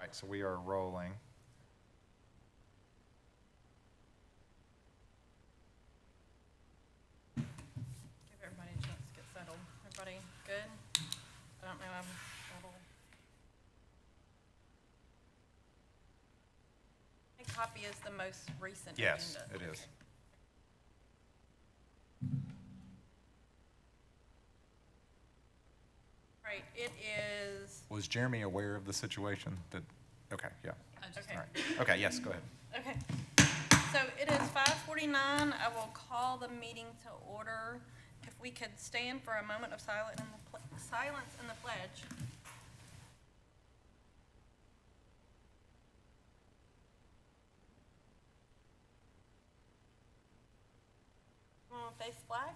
right, so we are rolling. Give everybody a chance to get settled. Everybody good? I don't know, I'm a little. My copy is the most recent Yes, agenda. it is. Right, it is, Was Jeremy aware of the situation? Okay, yeah. okay, All right. Okay, yes, go ahead. okay. So it is 5:49. I will call the meeting to order. If we could stand for a moment of silence in the pledge. Face flag.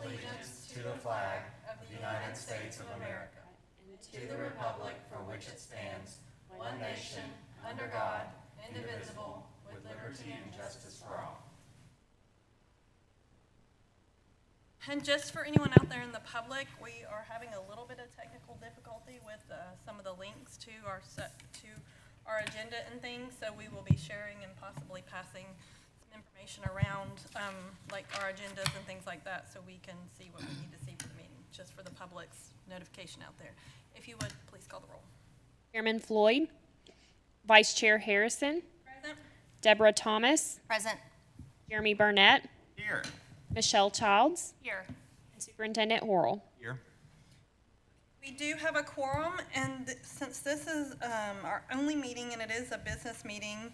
Allegiance to the flag of the United States of America and to the republic for which it stands, one nation, under God, indivisible, with liberty and justice for all. And just for anyone out there in the public, we are having a little bit of technical difficulty with some of the links to our agenda and things, so we will be sharing and possibly passing some information around, like our agendas and things like that, so we can see what we need to see for the meeting, just for the public's notification out there. If you would, please call the roll. Chairman Floyd, Vice Chair Harrison, Present. Deborah Thomas, Present. Jeremy Burnett, Here. Michelle Childs, Here. and Superintendent Horrell. Here. We do have a quorum, and since this is our only meeting and it is a business meeting,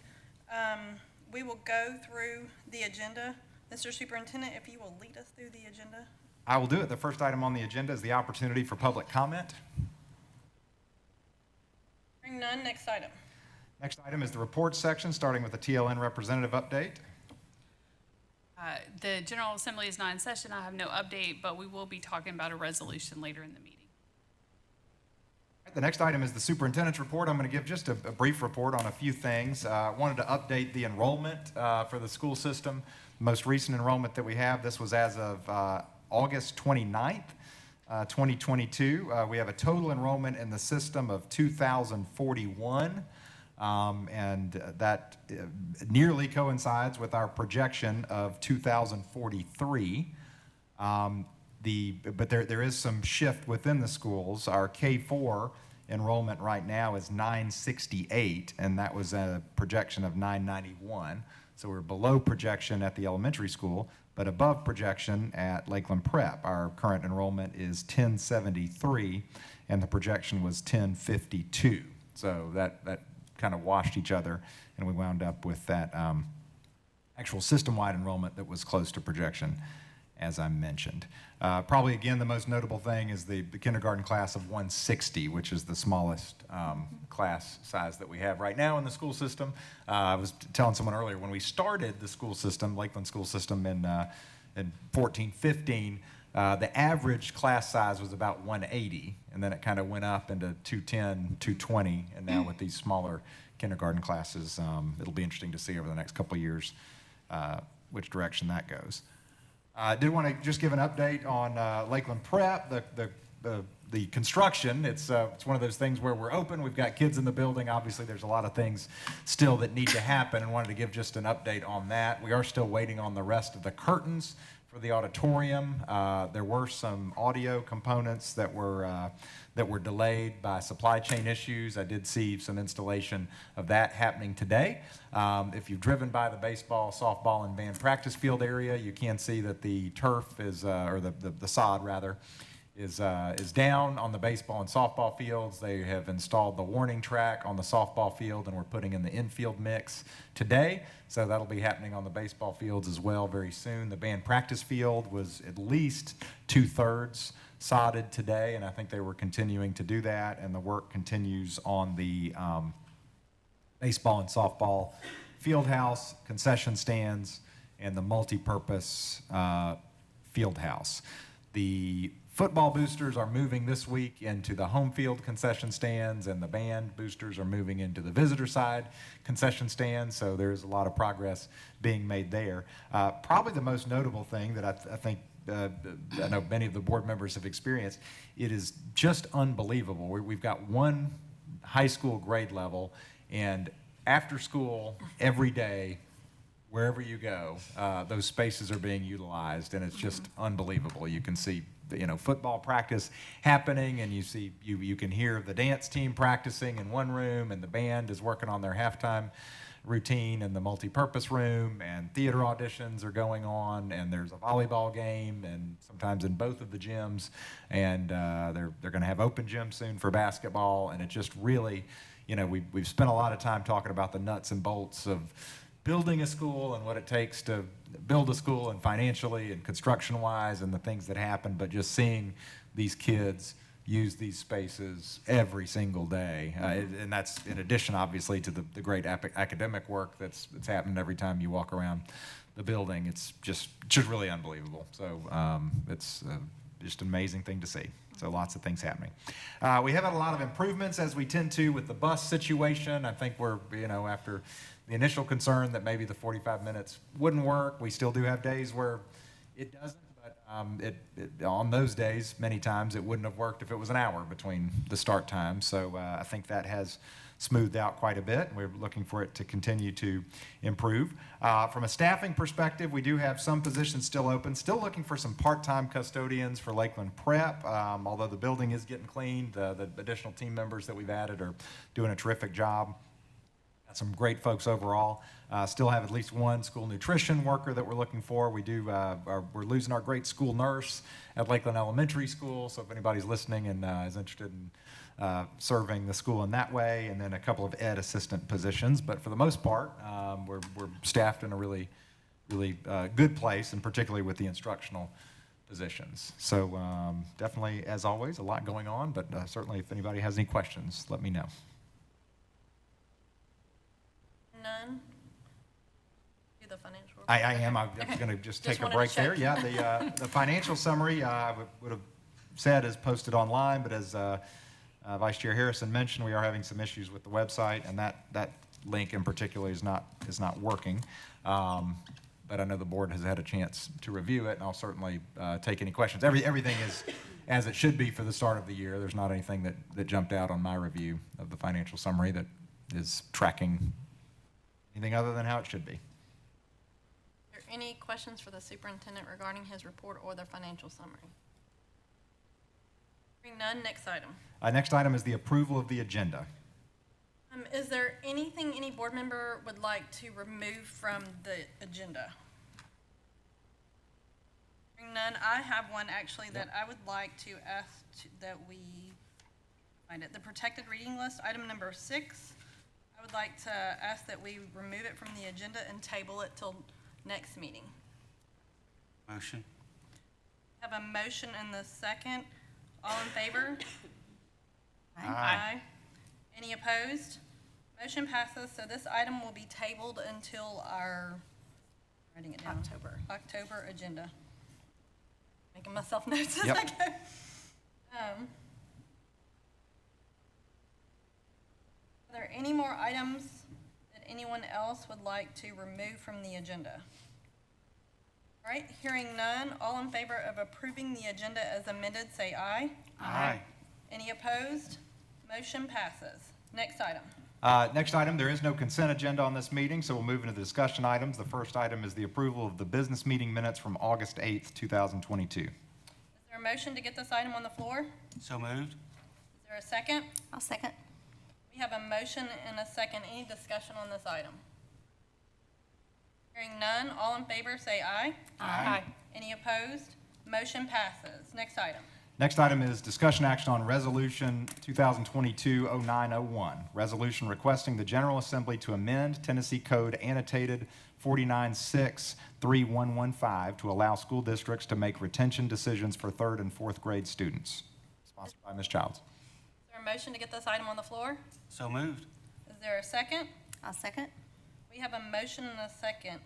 we will go through the agenda. Mr. Superintendent, if you will lead us through the agenda. I will do it. The first item on the agenda is the opportunity for public comment. Hearing none, next item. Next item is the report section, starting with the TLN representative update. The General Assembly is not in session. I have no update, but we will be talking about a resolution later in the meeting. The next item is the superintendent's report. I'm going to give just a brief report on a few things. Wanted to update the enrollment for the school system. The most recent enrollment that we have, this was as of August 29th, 2022. We have a total enrollment in the system of 2,041. And that nearly coincides with our projection of 2,043. But there is some shift within the schools. Our K-4 enrollment right now is 968, and that was a projection of 991. So we're below projection at the elementary school, but above projection at Lakeland Prep. Our current enrollment is 1073, and the projection was 1052. So that kind of washed each other, and we wound up with that actual system-wide enrollment that was close to projection, as I mentioned. Probably, again, the most notable thing is the kindergarten class of 160, which is the smallest class size that we have right now in the school system. I was telling someone earlier, when we started the school system, Lakeland school system in 14-15, the average class size was about 180, and then it kind of went up into 210, 220, and now with these smaller kindergarten classes, it'll be interesting to see over the next couple of years which direction that goes. I did want to just give an update on Lakeland Prep, the construction. It's one of those things where we're open, we've got kids in the building. Obviously, there's a lot of things still that need to happen, and wanted to give just an update on that. We are still waiting on the rest of the curtains for the auditorium. There were some audio components that were delayed by supply chain issues. I did see some installation of that happening today. If you've driven by the baseball, softball, and band practice field area, you can see that the turf is, or the sod rather, is down on the baseball and softball fields. They have installed the warning track on the softball field, and we're putting in the infield mix today. So that'll be happening on the baseball fields as well very soon. The band practice field was at least 2/3 sodded today, and I think they were continuing to do that, and the work continues on the baseball and softball field house, concession stands, and the multi-purpose field house. The football boosters are moving this week into the home field concession stands, and the band boosters are moving into the visitor side concession stands, so there's a lot of progress being made there. Probably the most notable thing that I think I know many of the board members have experienced, it is just unbelievable. We've got one high school grade level. And after school, every day, wherever you go, those spaces are being utilized, and it's just unbelievable. You can see, football practice happening, and you can hear the dance team practicing in one room, and the band is working on their halftime routine in the multi-purpose room, and theater auditions are going on, and there's a volleyball game, and sometimes in both of the gyms, and they're going to have open gym soon for basketball, and it just really, we've spent a lot of time talking about the nuts and bolts of building a school and what it takes to build a school, and financially and construction-wise, and the things that happen, but just seeing these kids use these spaces every single day, and that's in addition, obviously, to the great academic work that's happening every time you walk around the building. It's just really unbelievable. So it's just an amazing thing to see. So lots of things happening. We have had a lot of improvements, as we tend to, with the bus situation. I think we're, after the initial concern that maybe the 45 minutes wouldn't work, we still do have days where it doesn't. On those days, many times, it wouldn't have worked if it was an hour between the start times. So I think that has smoothed out quite a bit. We're looking for it to continue to improve. From a staffing perspective, we do have some positions still open. Still looking for some part-time custodians for Lakeland Prep. Although the building is getting cleaned, the additional team members that we've added are doing a terrific job. Got some great folks overall. Still have at least one school nutrition worker that we're looking for. We're losing our great school nurse at Lakeland Elementary School, so if anybody's listening and is interested in serving the school in that way, and then a couple of ed assistant positions. But for the most part, we're staffed in a really good place, and particularly with the instructional positions. So definitely, as always, a lot going on, but certainly if anybody has any questions, let me know. None? Do the financial. I am. I'm going to just take a wanted break to check. there. Yeah, the financial summary I would have said is posted online, but as Vice Chair Harrison mentioned, we are having some issues with the website, and that link in particular is not working. But I know the board has had a chance to review it, and I'll certainly take any questions. Everything is as it should be for the start of the year. There's not anything that jumped out on my review of the financial summary that is tracking anything other than how it should be. Are there any questions for the superintendent regarding his report or the financial summary? Hearing none, next item. Next item is the approval of the agenda. Is there anything any board member would like to remove from the agenda? Hearing none, I have one actually that I would like to ask that we find it. The protected reading list, item number 6. I would like to ask that we remove it from the agenda and table it till next meeting. Motion. Have a motion and the second. All in favor? Aye. Any opposed? Motion passes, so this item will be tabled until our, writing it down, October agenda. Making myself notes as Yep. I go. Are there any more items that anyone else would like to remove from the agenda? All right, hearing none, all in favor of approving the agenda as amended, say aye. Aye. Any opposed? Motion passes. Next item. Next item, there is no consent agenda on this meeting, so we'll move into the discussion items. The first item is the approval of the business meeting minutes from August 8th, 2022. Is there a motion to get this item on the floor? So moved. Is there a second? I'll second. We have a motion and a second. Any discussion on this item? Hearing none, all in favor say aye. Aye. Any opposed? Motion passes. Next item. Next item is discussion action on Resolution 2022-0901, resolution requesting the General Assembly to amend Tennessee Code annotated 49.6.3115 to allow school districts to make retention decisions for 3rd and 4th grade students. Sponsored by Ms. Childs. Is there a motion to get this item on the floor? So moved. Is there a second? I'll second. We have a motion and a second.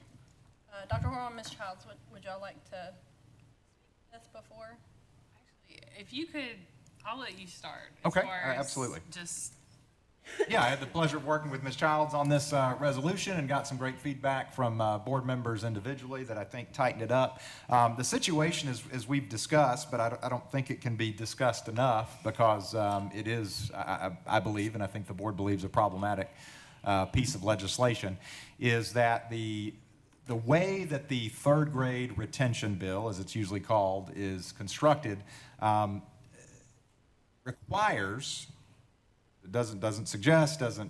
Dr. Horrell and Ms. Childs, would y'all like to speak to this before? Actually, if you could, I'll let you start. Okay, as far as absolutely. Just Yeah, I had the pleasure of working with Ms. Childs on this resolution and got some great feedback from board members individually that I think tightened it up. The situation is, as we've discussed, but I don't think it can be discussed enough because it is, I believe, and I think the board believes, a problematic piece of legislation, is that the way that the third grade retention bill, as it's usually called, is constructed requires, it doesn't suggest, doesn't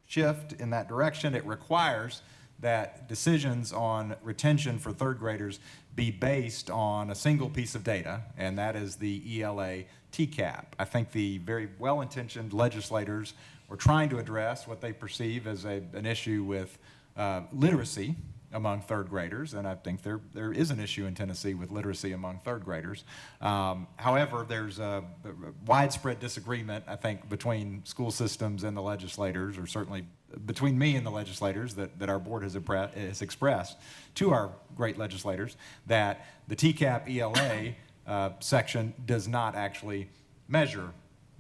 shift in that direction. It requires that decisions on retention for third graders be based on a single piece of data, and that is the ELA Tcap. I think the very well-intentioned legislators were trying to address what they perceive as an issue with literacy among third graders, and I think there is an issue in Tennessee with literacy among third graders. However, there's a widespread disagreement, I think, between school systems and the legislators, or certainly between me and the legislators that our board has expressed to our great legislators, that the Tcap ELA section does not actually measure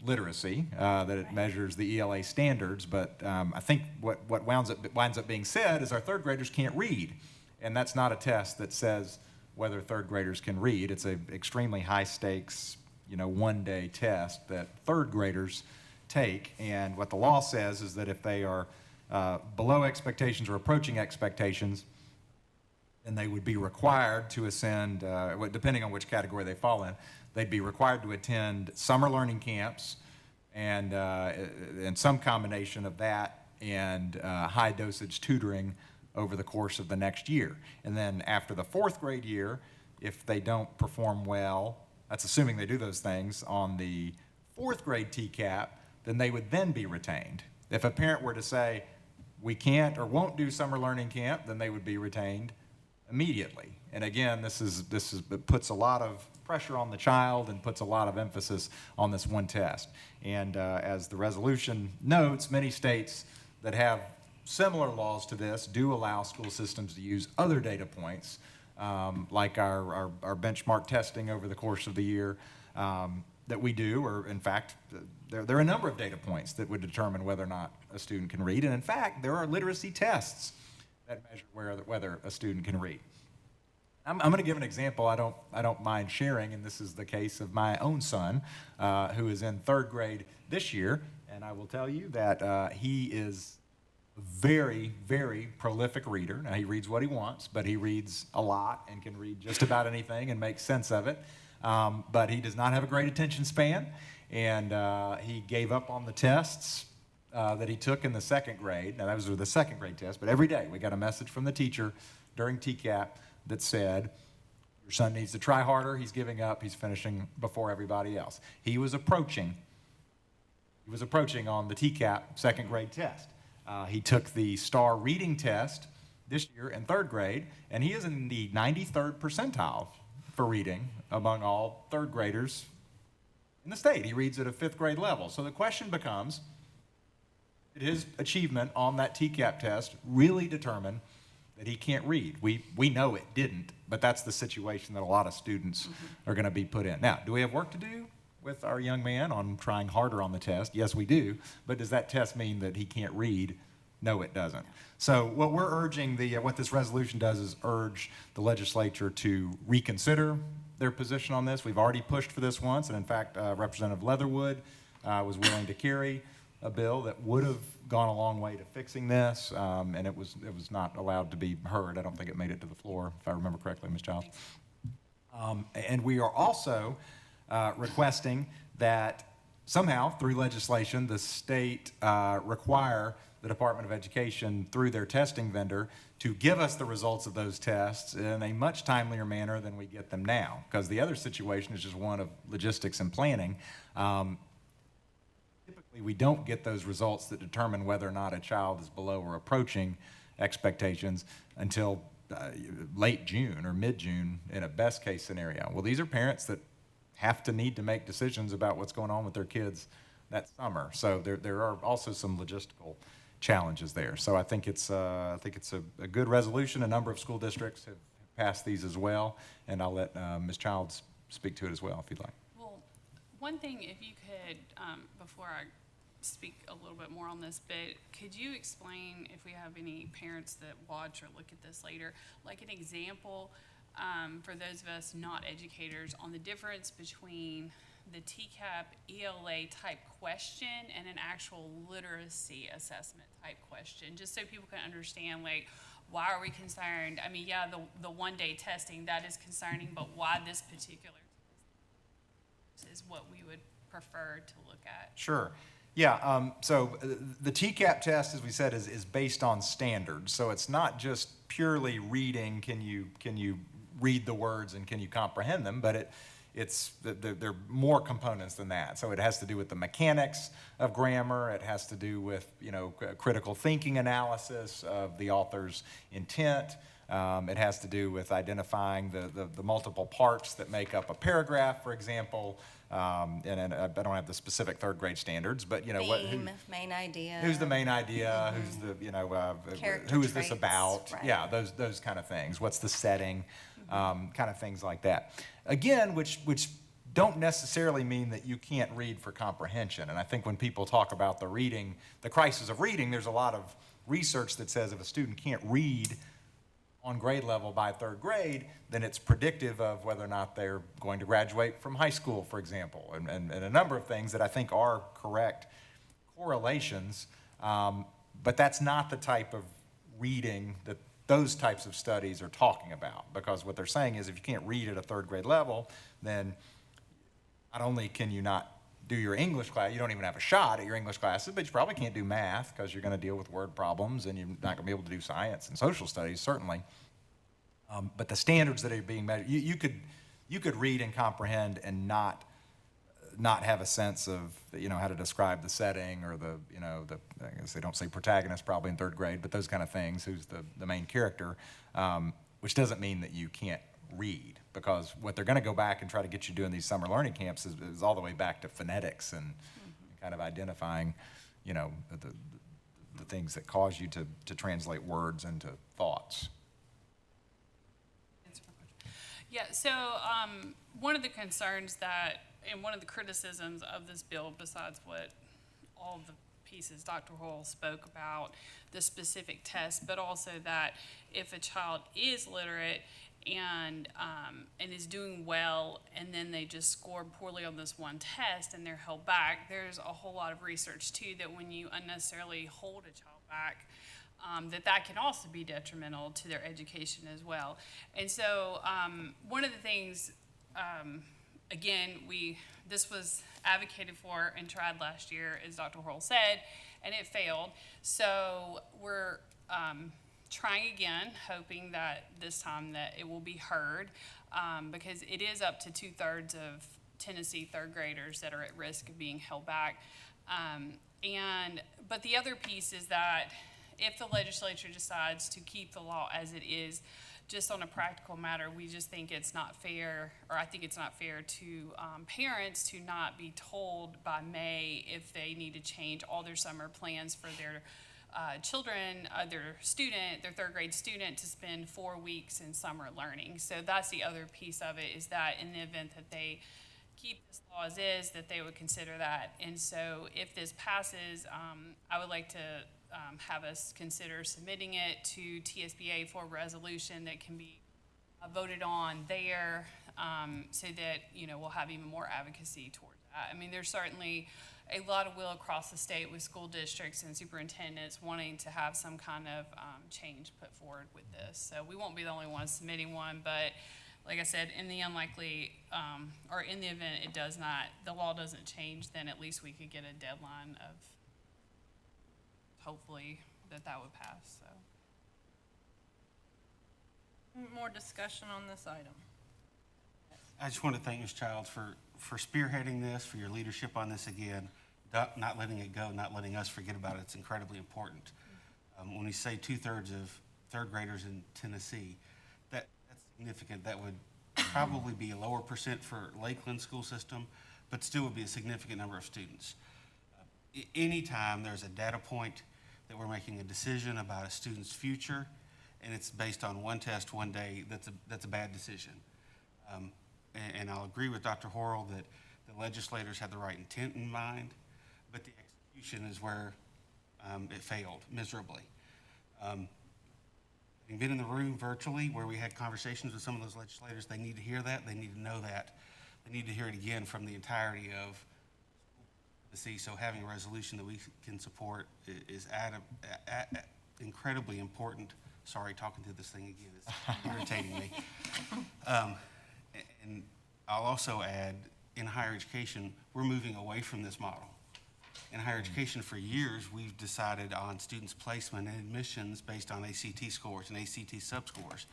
literacy, that it measures the ELA standards, but I think what winds up being said is our third graders can't read, and that's not a test that says whether third graders can read. It's an extremely high stakes, one-day test that third graders take, and what the law says is that if they are below expectations or approaching expectations, then they would be required to ascend, depending on which category they fall in, they'd be required to attend summer learning camps and some combination of that and high dosage tutoring over the course of the next year. And then after the fourth grade year, if they don't perform well, that's assuming they do those things, on the fourth grade Tcap, then they would then be retained. If a parent were to say, we can't or won't do summer learning camp, then they would be retained immediately. And again, it puts a lot of pressure on the child and puts a lot of emphasis on this one test. And as the resolution notes, many states that have similar laws to this do allow school systems to use other data points, like our benchmark testing over the course of the year that we do, or in fact, there are a number of data points that would determine whether or not a student can read. And in fact, there are literacy tests that measure whether a student can read. I'm going to give an example I don't mind sharing, and this is the case of my own son, who is in third grade this year, and I will tell you that he is a very, very prolific reader. Now, he reads what he wants, but he reads a lot and can read just about anything and make sense of it, but he does not have a great attention span, and he gave up on the tests that he took in the second grade. Now, those were the second grade tests, but every day we got a message from the teacher during Tcap that said, your son needs to try harder, he's giving up, he's finishing before everybody else. He was approaching on the Tcap second grade test. He took the STAR reading test this year in third grade, and he is in the 93rd percentile for reading among all third graders in the state. He reads at a fifth grade level. So the question becomes, did his achievement on that Tcap test really determine that he can't read? We know it didn't, but that's the situation that a lot of students are going to be put in. Now, do we have work to do with our young man on trying harder on the test? Yes, we do. But does that test mean that he can't read? No, it doesn't. So what we're urging, what this resolution does is urge the legislature to reconsider their position on this. We've already pushed for this once, and in fact, Representative Leatherwood was willing to carry a bill that would have gone a long way to fixing this, and it was not allowed to be heard. I don't think it made it to the floor, if I remember correctly, Ms. Childs. And we are also requesting that somehow, through legislation, the state require the Department of Education, through their testing vendor, to give us the results of those tests in a much timelier manner than we get them now. Because the other situation is just one of logistics and planning. Typically, we don't get those results that determine whether or not a child is below or approaching expectations until late June or mid-June in a best case scenario. Well, these are parents that need to make decisions about what's going on with their kids that summer. So there are also some logistical challenges there. So I think it's a good resolution. A number of school districts have passed these as well, and I'll let Ms. Childs speak to it as well if you'd like. Well, one thing, if you could, before I speak a little bit more on this, but could you explain, if we have any parents that watch or look at this later, like an example for those of us not educators on the difference between the Tcap ELA type question and an actual literacy assessment type question, just so people can understand, like, why are we concerned? I mean, yeah, the one-day testing, that is concerning, but why this particular test is what we would prefer to look at. Sure. Yeah, so the Tcap test, as we said, is based on standards. So it's not just purely reading, can you read the words and can you comprehend them, but there are more components than that. So it has to do with the mechanics of grammar. It has to do with, critical thinking analysis of the author's intent. It has to do with identifying the multiple parts that make up a paragraph, for example. And I don't have the specific third grade standards, but Main idea. who's the main idea? Who's the Character who is this traits, about? right. Yeah, those kind of things. What's the setting? Kind of things like that. Again, which don't necessarily mean that you can't read for comprehension. And I think when people talk about the crisis of reading, there's a lot of research that says if a student can't read on grade level by third grade, then it's predictive of whether or not they're going to graduate from high school, for example, and a number of things that I think are correct correlations, but that's not the type of reading that those types of studies are talking about, because what they're saying is if you can't read at a third grade level, then not only can you not do your English class, you don't even have a shot at your English classes, but you probably can't do math because you're going to deal with word problems, and you're not going to be able to do science and social studies, certainly. But the standards that are being measured, you could read and comprehend and not have a sense of how to describe the setting or I guess they don't say protagonist probably in third grade, but those kind of things. Who's the main character, which doesn't mean that you can't read, because what they're going to go back and try to get you doing these summer learning camps is all the way back to phonetics and kind of identifying, the things that cause you to translate words into thoughts. Yeah, so one of the concerns and one of the criticisms of this bill, besides what all of the pieces Dr. Hoyle spoke about, the specific test, but also that if a child is literate and is doing well, and then they just score poorly on this one test and they're held back, there's a whole lot of research too that when you unnecessarily hold a child back, that can also be detrimental to their education as well. And so one of the things, again, this was advocated for and tried last year, as Dr. Hoyle said, and it failed. So we're trying again, hoping that this time that it will be heard, because it is up to 2/3 of Tennessee third graders that are at risk of being held back. But the other piece is that if the legislature decides to keep the law as it is, just on a practical matter, we just think it's not fair, or I think it's not fair to parents to not be told by May if they need to change all their summer plans for their children, their third grade student, to spend 4 weeks in summer learning. So that's the other piece of it, is that in the event that they keep this law as is, that they would consider that. And so if this passes, I would like to have us consider submitting it to TSBA for a resolution that can be voted on there, so that we'll have even more advocacy toward that. I mean, there's certainly a lot of will across the state with school districts and superintendents wanting to have some kind of change put forward with this. So we won't be the only ones submitting one, but like I said, in the unlikely, or in the event the law doesn't change, then at least we could get a deadline of hopefully that would pass. So. More discussion on this item. I just want to thank Ms. Childs for spearheading this, for your leadership on this again, not letting it go, not letting us forget about it. It's incredibly important. When we say 2/3 of third graders in Tennessee, that's significant. That would probably be a lower percent for Lakeland school system, but still would be a significant number of students. Anytime there's a data point that we're making a decision about a student's future, and it's based on one test, one day, that's a bad decision. And I'll agree with Dr. Horrell that the legislators had the right intent in mind, but the execution is where it failed miserably. Having been in the room virtually where we had conversations with some of those legislators, they need to hear that, they need to know that, they need to hear it again from the entirety of the city. So having a resolution that we can support is incredibly important. Sorry, talking through this thing again is irritating me. And I'll also add, in higher education, we're moving away from this model. In higher education, for years, we've decided on students' placement and admissions based on ACT scores and ACT subscores.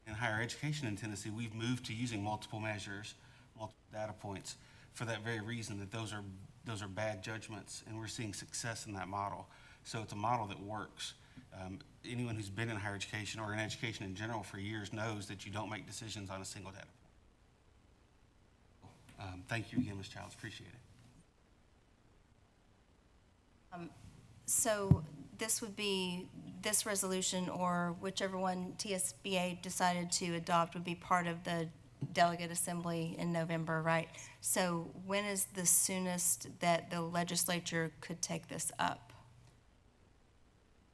In higher education in Tennessee, we've moved to using multiple measures, multiple data points, for that very reason that those are bad judgments, and we're seeing success in that model. So it's a model that works. Anyone who's been in higher education or in education in general for years knows that you don't make decisions on a single data point. Thank you again, Ms. Childs, appreciate it. So this would be, this resolution, or whichever one TSBA decided to adopt, would be part of the delegate assembly in November, right? So when is the soonest that the legislature could take this up?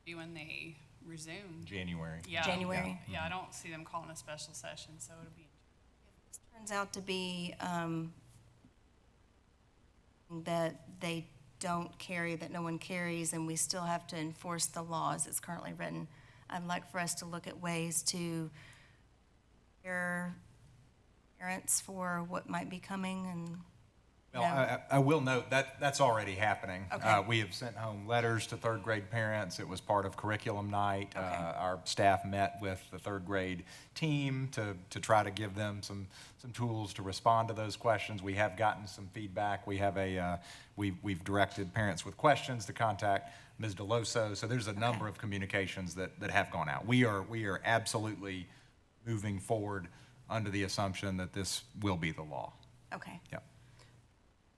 Be when they resume. January. Yeah. January? Yeah, I don't see them calling a special session, so it'll be. This turns out to be that they don't carry, that no one carries, and we still have to enforce the law as it's currently written. I'd like for us to look at ways to prepare parents for what might be coming and, Well, I will note that that's already happening. Okay. We have sent home letters to third grade parents. It was part of curriculum night. Okay. Our staff met with the third grade team to try to give them some tools to respond to those questions. We have gotten some feedback. We have we've directed parents with questions to contact Ms. DeLoso. So there's a number of communications that have gone out. We are absolutely moving forward under the assumption that this will be the law. okay. Yep.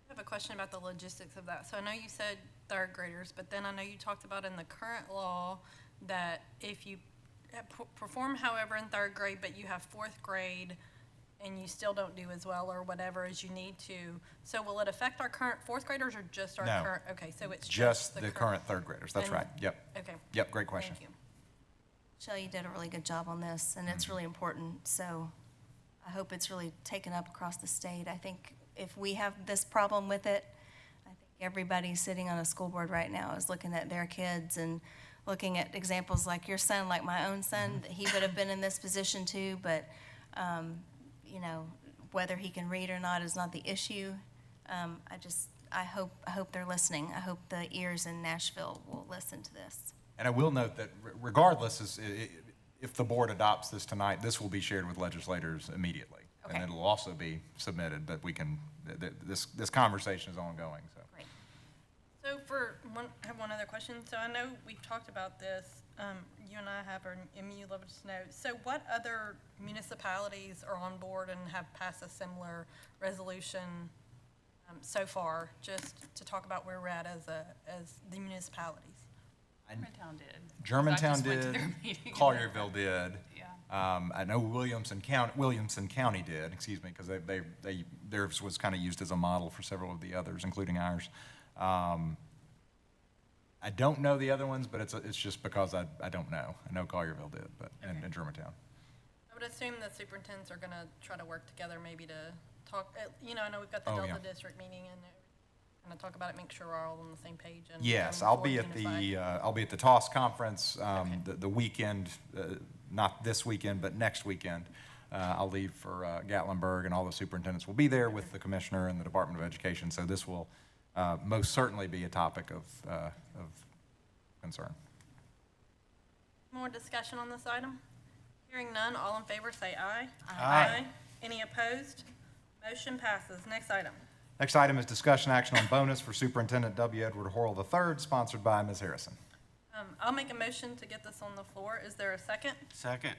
I have a question about the logistics of that. So I know you said third graders, but then I know you talked about in the current law that if you perform however in third grade, but you have fourth grade and you still don't do as well or whatever as you need to, so will it affect our current fourth graders or just our No. current? Okay, so it's Just the current third graders. That's And- right. Yep. Okay. Yep. Great question. Thank you. Michelle, you did a really good job on this, and it's really important, so I hope it's really taken up across the state. I think if we have this problem with it, I think everybody sitting on a school board right now is looking at their kids and looking at examples like your son, like my own son, that he would have been in this position too, but, you know, whether he can read or not is not the issue. I hope they're listening. I hope the ears in Nashville will listen to this. And I will note that regardless, if the board adopts this tonight, this will be shared with legislators immediately. Okay. And it'll also be submitted, but we can, this conversation is ongoing, so. Great. So I have one other question. So I know we've talked about this, you and I have, or you let us know. So what other municipalities are on board and have passed a similar resolution so far, just to talk about where we're at as the municipalities? Germantown did. Germantown I just went to did, their meeting. Collierville did. Yeah. I know Williamson County did, excuse me, because theirs was kind of used as a model for several of the others, including ours. I don't know the other ones, but it's just because I don't know. I know Collierville did, but, and Germantown. I would assume the superintendents are gonna try to work together maybe to talk, I know we've got the Oh, Delta yeah. district meeting and kind of talk about it, make sure we're all on the same page and. Yes, going I'll be forward at unified. I'll be at the TOS conference, Okay. the weekend, not this weekend, but next weekend. I'll leave for Gatlinburg, and all the superintendents will be there with the commissioner and the Department of Education. So this will most certainly be a topic of concern. More discussion on this item? Hearing none, all in favor say aye. Aye. Any opposed? Motion passes. Next item. Next item is discussion action on bonus for Superintendent W. Edward Horrell III, sponsored by Ms. Harrison. I'll make a motion to get this on the floor. Is there a second? Second.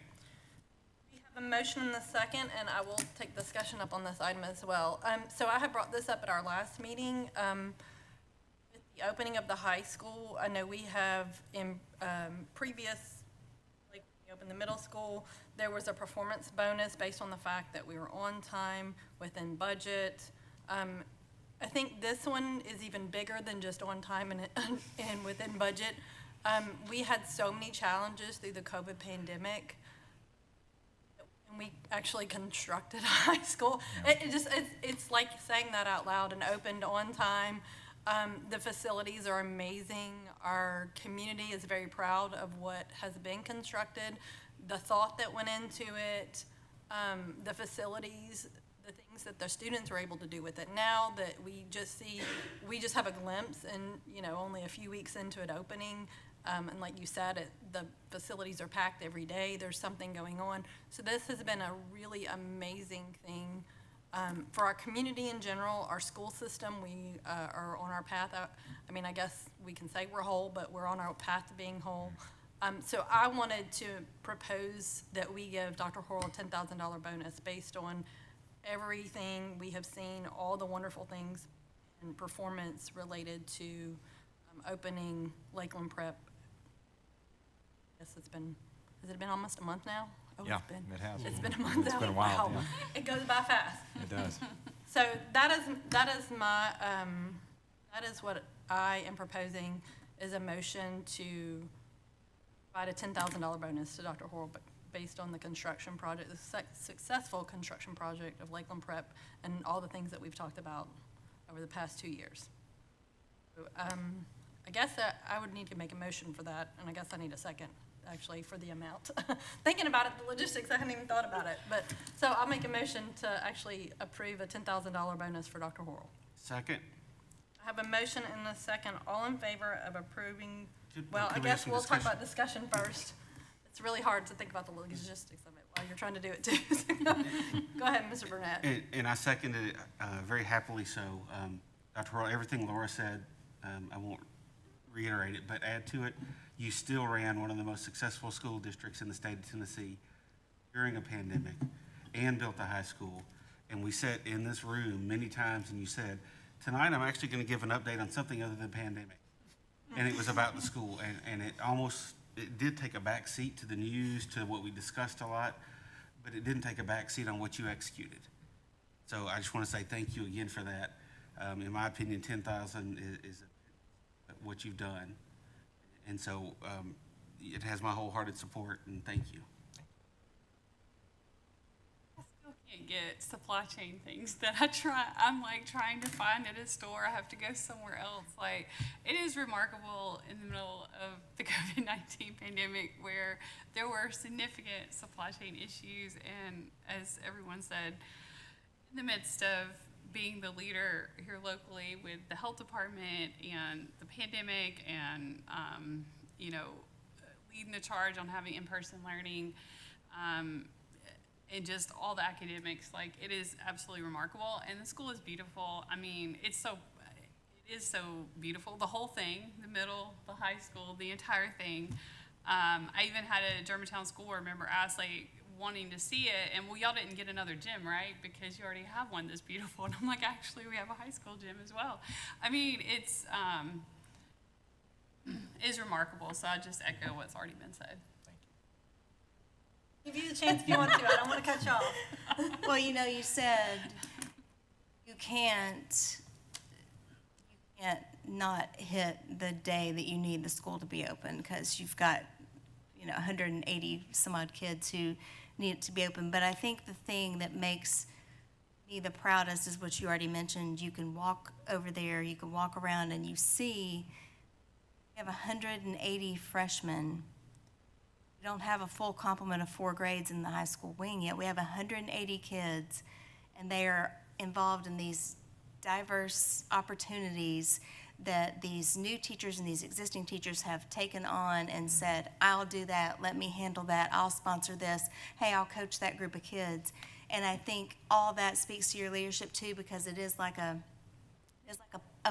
We have a motion and a second, and I will take discussion up on this item as well. So I had brought this up at our last meeting. With the opening of the high school, I know we have in previous, like when we opened the middle school, there was a performance bonus based on the fact that we were on time, within budget. I think this one is even bigger than just on time and within budget. We had so many challenges through the COVID pandemic. And we actually constructed a high school. It's like saying that out loud, and opened on time. The facilities are amazing. Our community is very proud of what has been constructed, the thought that went into it, the facilities, the things that the students were able to do with it. Now that we just have a glimpse, and only a few weeks into it opening. And like you said, the facilities are packed every day. There's something going on. So this has been a really amazing thing for our community in general, our school system. We are on our path. I guess we can say we're whole, but we're on our path to being whole. So I wanted to propose that we give Dr. Horrell a $10,000 bonus based on everything we have seen, all the wonderful things and performance related to opening Lakeland Prep. Yes, has it been almost a month now? Oh, Yeah, it has. It's been a month now. It's been a while, Wow. yeah. It goes by fast. It does. So that is what I am proposing, is a motion to provide a $10,000 bonus to Dr. Horrell, but based on the construction project, the successful construction project of Lakeland Prep, and all the things that we've talked about over the past 2 years. So, I guess I would need to make a motion for that, and I guess I need a second, actually, for the amount. Thinking about it, the logistics, I hadn't even thought about it. But, so I'll make a motion to actually approve a $10,000 bonus for Dr. Horrell. Second? I have a motion and a second. All in favor of approving, Could- well, I could we have guess some we'll talk discussion? about discussion first. It's really hard to think about the logistics of it while you're trying to do it too. Go ahead, Mr. Burnett. And I seconded it very happily so. Dr. Horrell, everything Laura said, I won't reiterate it, but add to it, you still ran one of the most successful school districts in the state of Tennessee during a pandemic and built a high school. And we sat in this room many times and you said, tonight I'm actually going to give an update on something other than pandemic. And it was about the school. And it did take a back seat to the news, to what we discussed a lot, but it didn't take a back seat on what you executed. So I just want to say thank you again for that. In my opinion, 10,000 is what you've done. And so it has my wholehearted support, and thank you. I still can't get supply chain things that I'm like trying to find at a store. I have to go somewhere else. Like, it is remarkable in the middle of the COVID-19 pandemic where there were significant supply chain issues, and as everyone said, in the midst of being the leader here locally with the health department and the pandemic and, leading the charge on having in-person learning, and just all the academics, like, it is absolutely remarkable. And the school is beautiful. I mean, it is so beautiful. The whole thing, the middle, the high school, the entire thing. I even had a Germantown school board member ask, like, wanting to see it, and well, y'all didn't get another gym, right? Because you already have one that's beautiful. And I'm like, actually, we have a high school gym as well. I mean, it's remarkable. So I just echo what's already been said. Give you the chance if you want to. I don't want to cut you off. Well, you said you can't not hit the day that you need the school to be open, because you've got 180 some odd kids who need it to be open. But I think the thing that makes me the proudest is what you already mentioned. You can walk over there, you can walk around, and you see we have 180 freshmen. We don't have a full complement of 4 grades in the high school wing yet. We have 180 kids, and they are involved in these diverse opportunities that these new teachers and these existing teachers have taken on and said, I'll do that, let me handle that, I'll sponsor this, hey, I'll coach that group of kids. And I think all that speaks to your leadership too, because it is like a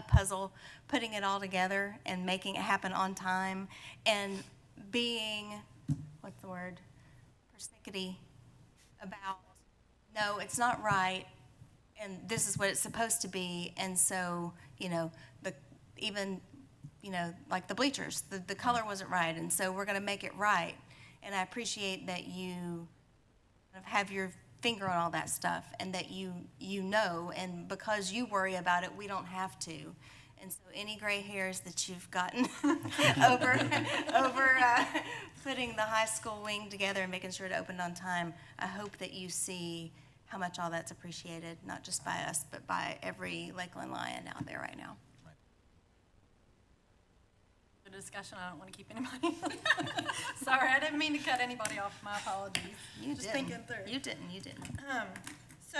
puzzle, putting it all together and making it happen on time, and being, what's the word, persnickety about, no, it's not right, and this is what it's supposed to be. And so, like the bleachers, the color wasn't right, and so we're going to make it right. And I appreciate that you have your finger on all that stuff, and that you know, and because you worry about it, we don't have to. And so any gray hairs that you've gotten over putting the high school wing together and making sure it opened on time, I hope that you see how much all that's appreciated, not just by us, but by every Lakeland Lion out there right now. The discussion, I don't want to keep anybody. Sorry, I didn't mean to cut anybody off. My apologies. Just thinking through. You didn't. So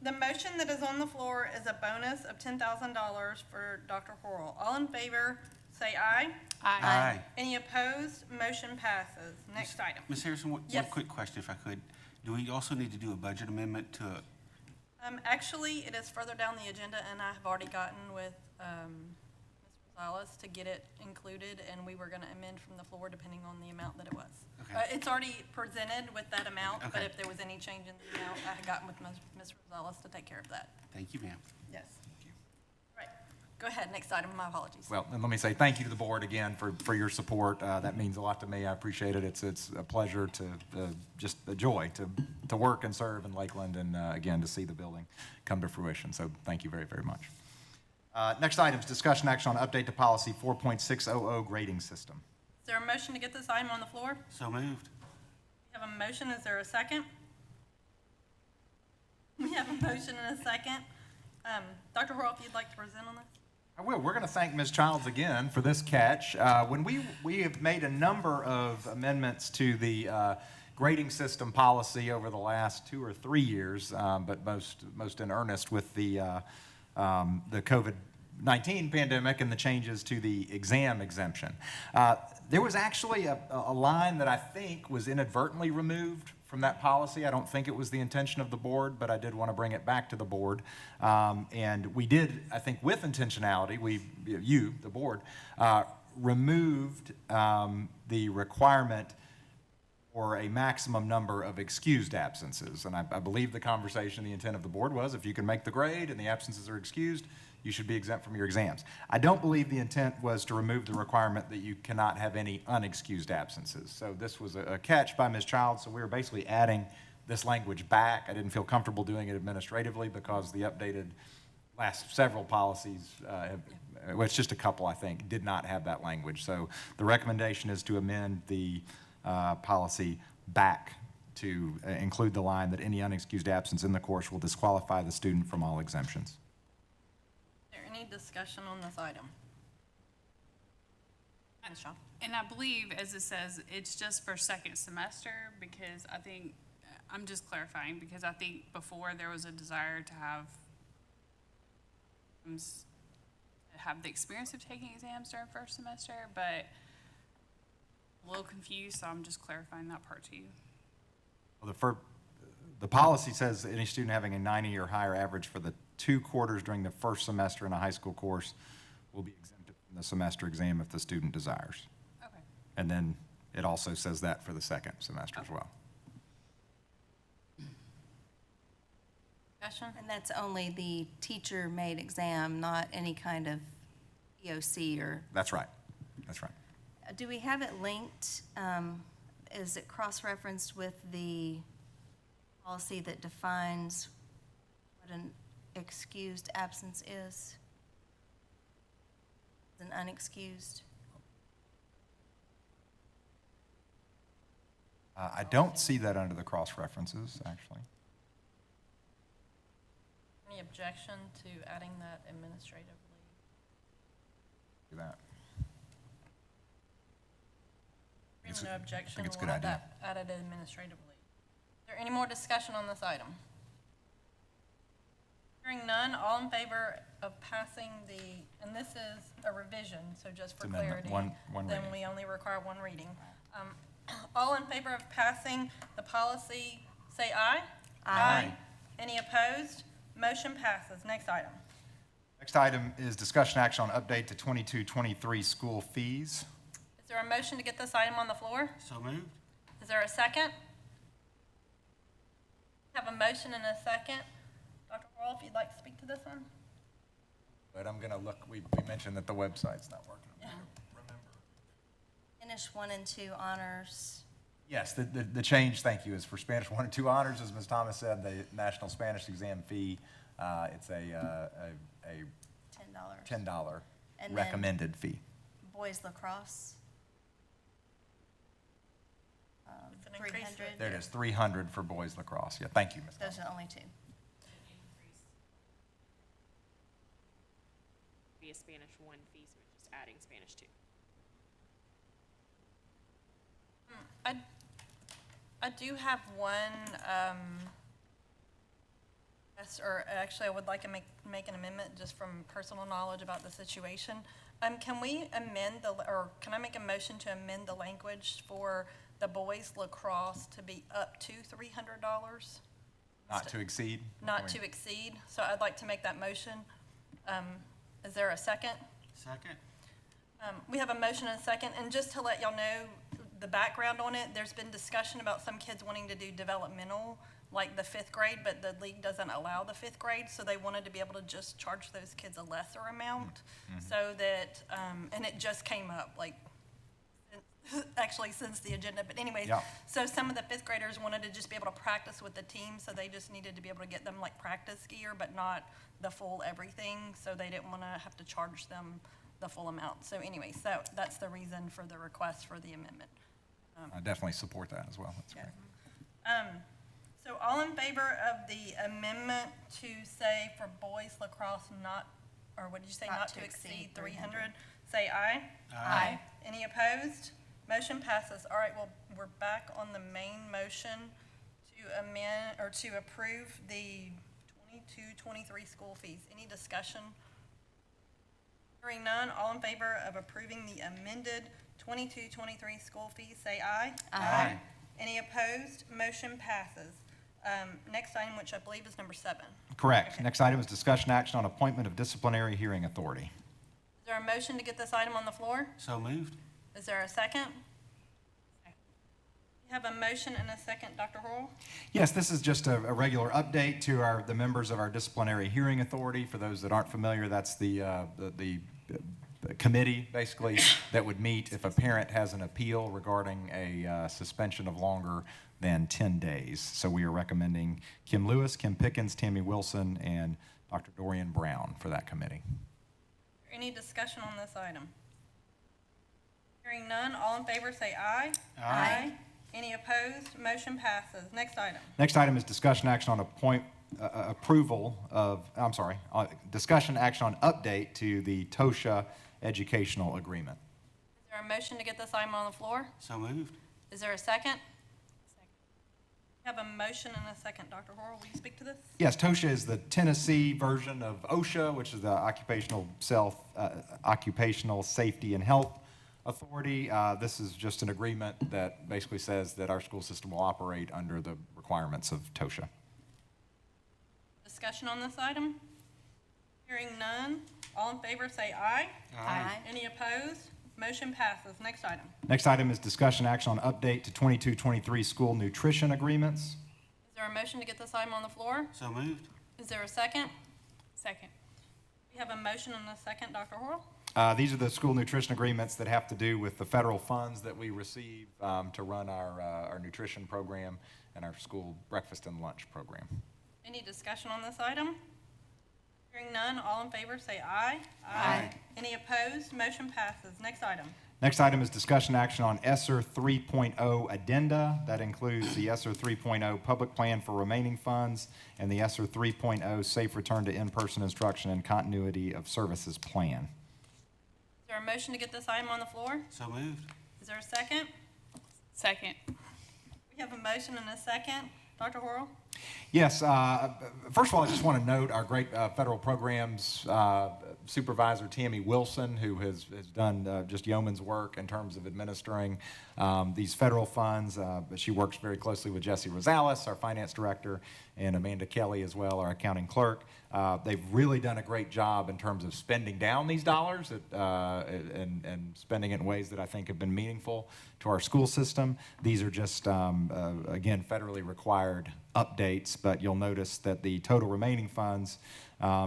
the motion that is on the floor is a bonus of $10,000 for Dr. Horrell. All in favor, say aye. Aye. Any opposed? Motion passes. Next item. Ms. Harrison, one Yes. quick question if I could. Do we also need to do a budget amendment to, Actually, it is further down the agenda, and I have already gotten with Ms. Rosales to get it included, and we were going to amend from the floor depending on the amount that it was. Okay. It's already presented with that amount, but Okay. if there was any change in the amount, I had gotten with Ms. Rosales to take care of that. thank you, ma'am. Yes. Right. Go ahead, next item. My apologies. Well, and let me say thank you to the board again for your support. That means a lot to me. I appreciate it. It's a pleasure just a joy to work and serve in Lakeland, and again, to see the building come to fruition. So thank you very, very much. Next item is discussion action on update to policy 4.600 grading system. Is there a motion to get this item on the floor? So moved. We have a motion. Is there a second? We have a motion and a second. Dr. Horrell, if you'd like to present on this? I will. We're going to thank Ms. Childs again for this catch. When we have made a number of amendments to the grading system policy over the last 2 or 3 years, but most in earnest with the COVID-19 pandemic and the changes to the exam exemption. There was actually a line that I think was inadvertently removed from that policy. I don't think it was the intention of the board, but I did want to bring it back to the board. And we did, I think with intentionality, the board, removed the requirement or a maximum number of excused absences. And I believe the conversation, the intent of the board was, if you can make the grade and the absences are excused, you should be exempt from your exams. I don't believe the intent was to remove the requirement that you cannot have any unexcused absences. So this was a catch by Ms. Childs, so we were basically adding this language back. I didn't feel comfortable doing it administratively because the updated last several policies, well, it's just a couple, I think, did not have that language. So the recommendation is to amend the policy back to include the line that any unexcused absence in the course will disqualify the student from all exemptions. Is there any discussion on this item? Ms. Shaw? And I believe, as it says, it's just for second semester, because I think, I'm just clarifying, because I think before there was a desire to have the experience of taking exams during first semester, but a little confused, so I'm just clarifying that part to you. Well, the policy says that any student having a 90 or higher average for the 2 quarters during the first semester in a high school course will be exempted from the semester exam if the student desires. Okay. And then it also says that for the second semester as well. Discussion? And that's only the teacher-made exam, not any kind of EOC or, That's right. That's right. do we have it linked? Is it cross-referenced with the policy that defines what an excused absence is? An unexcused? I don't see that under the cross-references, actually. Any objection to adding that administratively? Do that. Hearing no objection, think it's a we'll good have idea. that added administratively. Is there any more discussion on this item? Hearing none, all in favor of passing and this is a revision, so just for It's amendment, clarity. one Then reading. we only require one reading. All in favor of passing the policy, say aye. Aye. Any opposed? Motion passes. Next item. Next item is discussion action on update to 22-23 school fees. Is there a motion to get this item on the floor? So moved. Is there a second? Have a motion and a second. Dr. Worrell, if you'd like to speak to this one? But I'm going to look, we mentioned that the website's not working. Finish 1 and 2 honors Yes, the change, thank you, is for Spanish 1 and 2 honors, as Ms. Thomas said, the National Spanish Exam fee, it's a $10 And then recommended fee. boys lacrosse. It's an increase. 300. There it is, 300 for boys lacrosse. Yeah, thank you, Ms. Thomas. Those are the only two. Be a Spanish 1 fee, so we're just adding Spanish 2. I do have one, or actually, I would like to make an amendment just from personal knowledge about the situation. Can we amend or can I make a motion to amend the language for the boys lacrosse to be up to $300? Not to exceed? Not to exceed, so I'd like to make that motion. Is there a second? Second? We have a motion and a second, and just to let y'all know the background on it, there's been discussion about some kids wanting to do developmental, like the 5th grade, but the league doesn't allow the 5th grade, so they wanted to be able to just charge those kids a lesser amount, so that, and it just came up, like, actually since the agenda, but anyways, Yeah. so some of the 5th graders wanted to just be able to practice with the team, so they just needed to be able to get them like practice gear, but not the full everything, so they didn't want to have to charge them the full amount. So anyway, so that's the reason for the request for the amendment. I definitely support that as well. That's great. So all in favor of the amendment to say for boys lacrosse not, or what did you say, not to exceed 300, say aye. Aye. Any opposed? Motion passes. All right, well, we're back on the main motion to amend, or to approve the 22-23 school fees. Any discussion? Hearing none, all in favor of approving the amended 22-23 school fees, say aye. Aye. Any opposed? Motion passes. Next item, which I believe is number 7. Correct. Okay. Next item is discussion action on appointment of disciplinary hearing authority. Is there a motion to get this item on the floor? So moved? Is there a second? You have a motion and a second, Dr. Horrell? Yes, this is just a regular update to the members of our disciplinary hearing authority. For those that aren't familiar, that's the committee, basically, that would meet if a parent has an appeal regarding a suspension of longer than 10 days. So we are recommending Kim Lewis, Kim Pickens, Tammy Wilson, and Dr. Dorian Brown for that committee. Any discussion on this item? Hearing none, all in favor say aye. Aye. Any opposed? Motion passes. Next item. Next item is discussion action on discussion action on update to the Tosha educational agreement. Is there a motion to get this item on the floor? So moved? Is there a second? We have a motion and a second. Dr. Horrell, will you speak to this? Yes, Tosha is the Tennessee version of OSHA, which is the Occupational Safety and Health Authority. This is just an agreement that basically says that our school system will operate under the requirements of Tosha. Discussion on this item? Hearing none, all in favor say aye. Aye. Any opposed? Motion passes. Next item. Next item is discussion action on update to 22-23 school nutrition agreements. Is there a motion to get this item on the floor? So moved? Is there a second? Second. We have a motion and a second. Dr. Horrell? These are the school nutrition agreements that have to do with the federal funds that we receive to run our nutrition program and our school breakfast and lunch program. Any discussion on this item? Hearing none, all in favor say aye. Aye. Any opposed? Motion passes. Next item. Next item is discussion action on Esser 3.0 Addenda. That includes the Esser 3.0 Public Plan for Remaining Funds and the Esser 3.0 Safe Return to In-Person Instruction and Continuity of Services Plan. Is there a motion to get this item on the floor? So moved? Is there a second? Second. We have a motion and a second. Dr. Horrell? Yes, first of all, I just want to note our great federal programs supervisor, Tammy Wilson, who has done just yeoman's work in terms of administering these federal funds. But she works very closely with Jesse Rosales, our finance director, and Amanda Kelly as well, our accounting clerk. They've really done a great job in terms of spending down these dollars and spending it in ways that I think have been meaningful to our school system. These are just, again, federally required updates, but you'll notice that the total remaining funds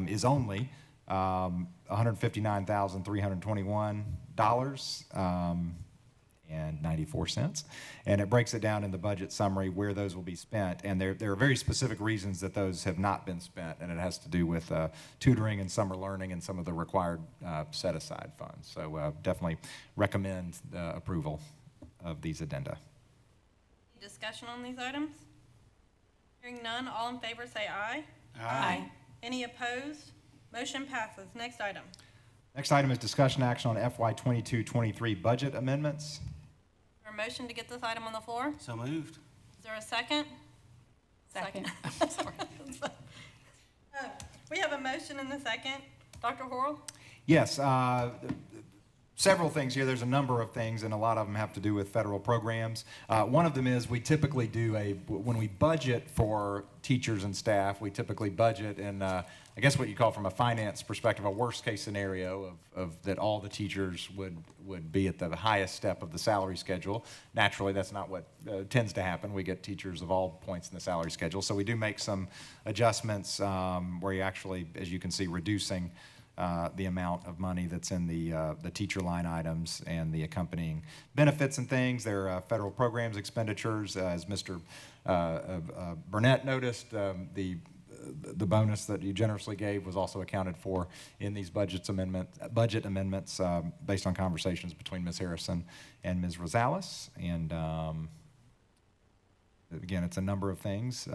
is only $159,321. and 94 cents. And it breaks it down in the budget summary where those will be spent. And there are very specific reasons that those have not been spent, and it has to do with tutoring and summer learning and some of the required set-aside funds. So definitely recommend approval of these addenda. Discussion on these items? Hearing none, all in favor say aye. Aye. Any opposed? Motion passes. Next item. Next item is discussion action on FY 22-23 budget amendments. Is there a motion to get this item on the floor? So moved. Is there a second? Second. Sorry. We have a motion and a second. Dr. Horrell? Yes, several things here. There's a number of things, and a lot of them have to do with federal programs. One of them is we typically do when we budget for teachers and staff, we typically budget in, I guess what you call from a finance perspective, a worst-case scenario of that all the teachers would be at the highest step of the salary schedule. Naturally, that's not what tends to happen. We get teachers of all points in the salary schedule. So we do make some adjustments where you actually, as you can see, reducing the amount of money that's in the teacher line items and the accompanying benefits and things. There are federal programs expenditures, as Mr. Burnett noticed. The bonus that you generously gave was also accounted for in these budget amendments based on conversations between Ms. Harrison and Ms. Rosales. And again, it's a number of things.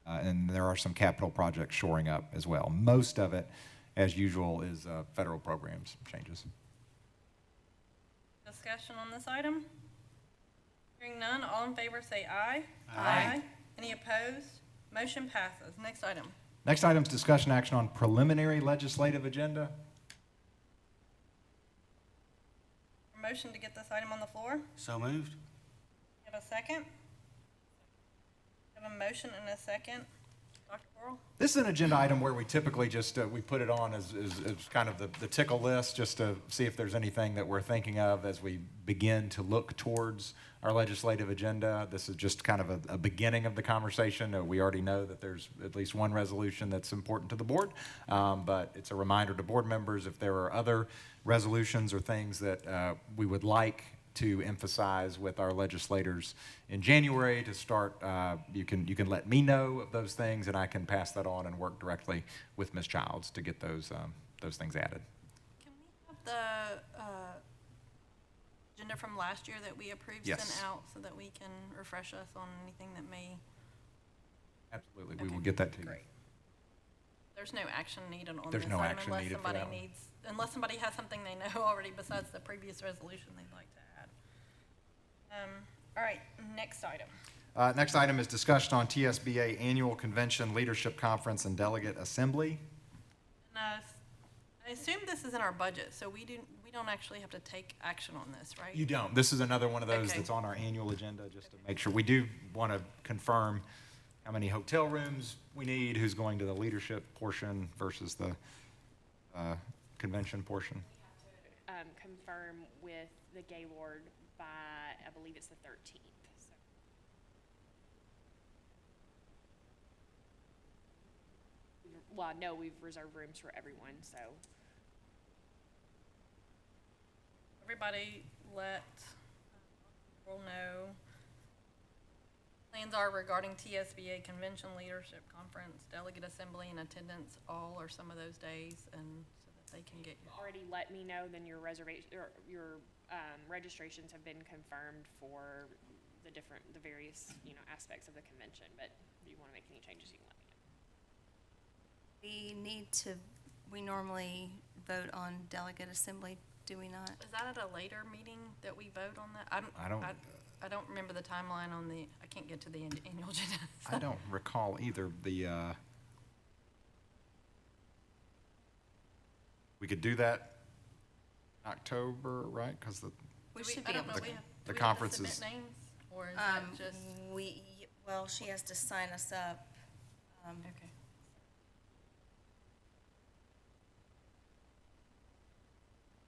And there are some capital projects shoring up as well. Most of it, as usual, is federal programs changes. Discussion on this item? Hearing none, all in favor say aye. Aye. Any opposed? Motion passes. Next item. Next item is discussion action on preliminary legislative agenda. Motion to get this item on the floor? So moved. You have a second? Have a motion and a second. Dr. Worrell? This is an agenda item where we typically just, we put it on as kind of the tickle list, just to see if there's anything that we're thinking of as we begin to look towards our legislative agenda. This is just kind of a beginning of the conversation. We already know that there's at least one resolution that's important to the board, but it's a reminder to board members if there are other resolutions or things that we would like to emphasize with our legislators in January to start. You can let me know of those things, and I can pass that on and work directly with Ms. Childs to get those things added. Can we have the agenda from last year that we approved Yes. sent out so that we can refresh us on anything that may? Absolutely, we Okay, will get that to you. Great. There's no action needed on There's this no item action unless needed for somebody that one. needs, unless somebody has something they know already besides the previous resolution they'd like to add. All right, next item. Next item is discussion on TSBA Annual Convention Leadership Conference and Delegate Assembly. And I assume this is in our budget, so we don't actually have to take action on this, right? You don't. This is another one of those Okay. that's on our annual agenda, just to make sure. We do want to confirm how many hotel rooms we need, who's going to the leadership portion versus the convention portion. Confirm with the Gaylord by, I believe it's the 13th. So. Well, I know we've reserved rooms for everyone, so. Everybody let people know plans are regarding TSBA Convention Leadership Conference, Delegate Assembly, and attendance all or some of those days, and so that they can get. Already let me know, then your reservation, or your registrations have been confirmed for the various, aspects of the convention, but if you want to make any changes, you can let me know. We normally vote on delegate assembly, do we not? Is that at a later meeting that we vote on that? I don't remember the timeline on I can't get to the annual agenda. I don't recall either. We could do that in October, right? Because We should be I don't able know, to. we have, the do we have to conference submit is- names, or is that just? Well, she has to sign us up. Okay.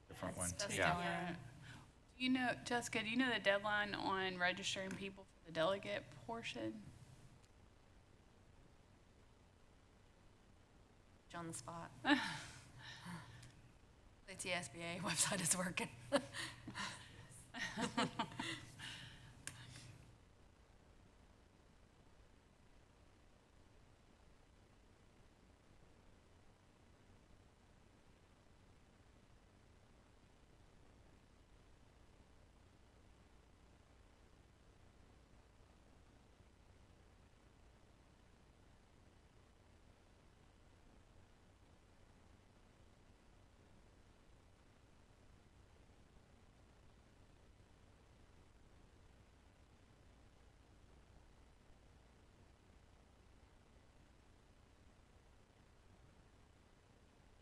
different one. That's Yeah. still in. Jessica, do you know the deadline on registering people for the delegate portion? On the spot. The TSBA website is working.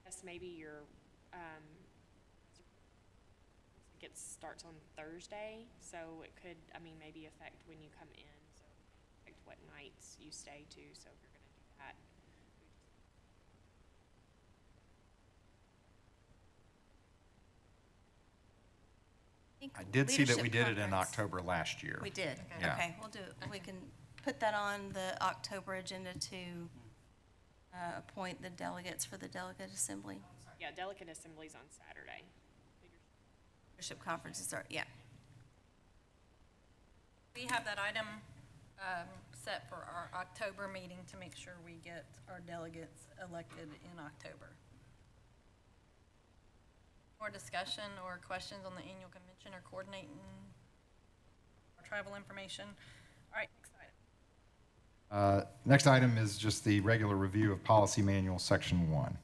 Guess maybe your, it starts on Thursday, so it could, I mean, maybe affect when you come in, so affect what nights you stay to, so if you're gonna do that. I did see that we did it in Conference. October last year. We did, Yeah. okay, we'll do, we can put that on the October agenda to appoint the delegates for the delegate assembly. Yeah, delegate assemblies on Saturday. Leadership conferences are, yeah. We have that item set for our October meeting to make sure we get our delegates elected in October. More discussion or questions on the annual convention or coordinating our travel information? All right, next item. Next item is just the regular review of policy manual, section 1.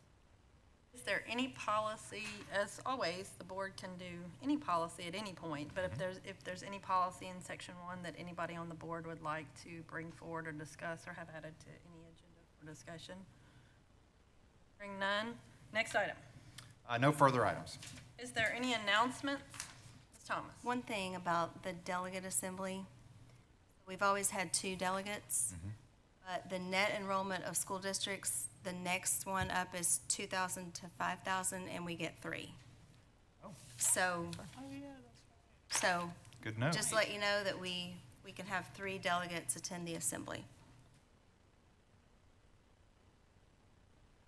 Is there any policy, as always, the board can do any policy at any point, but if there's any policy in section 1 that anybody on the board would like to bring forward or discuss or have added to any agenda for discussion? Hearing none. Next item. No further items. Is there any announcements? Ms. Thomas? One thing about the delegate assembly, we've always had 2 delegates, but the net enrollment of school districts, the next one up is 2,000 to 5,000, and we get 3. Oh. So, Good to know. just to let you know that we can have 3 delegates attend the assembly.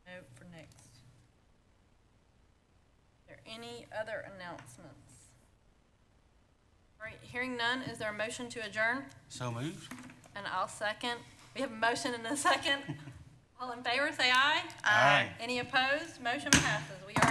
Note for next. Are there any other announcements? All right, hearing none, is there a motion to adjourn? So moved. And I'll second. We have a motion and a second. All in favor, say aye. Aye. Any opposed? Motion passes. We are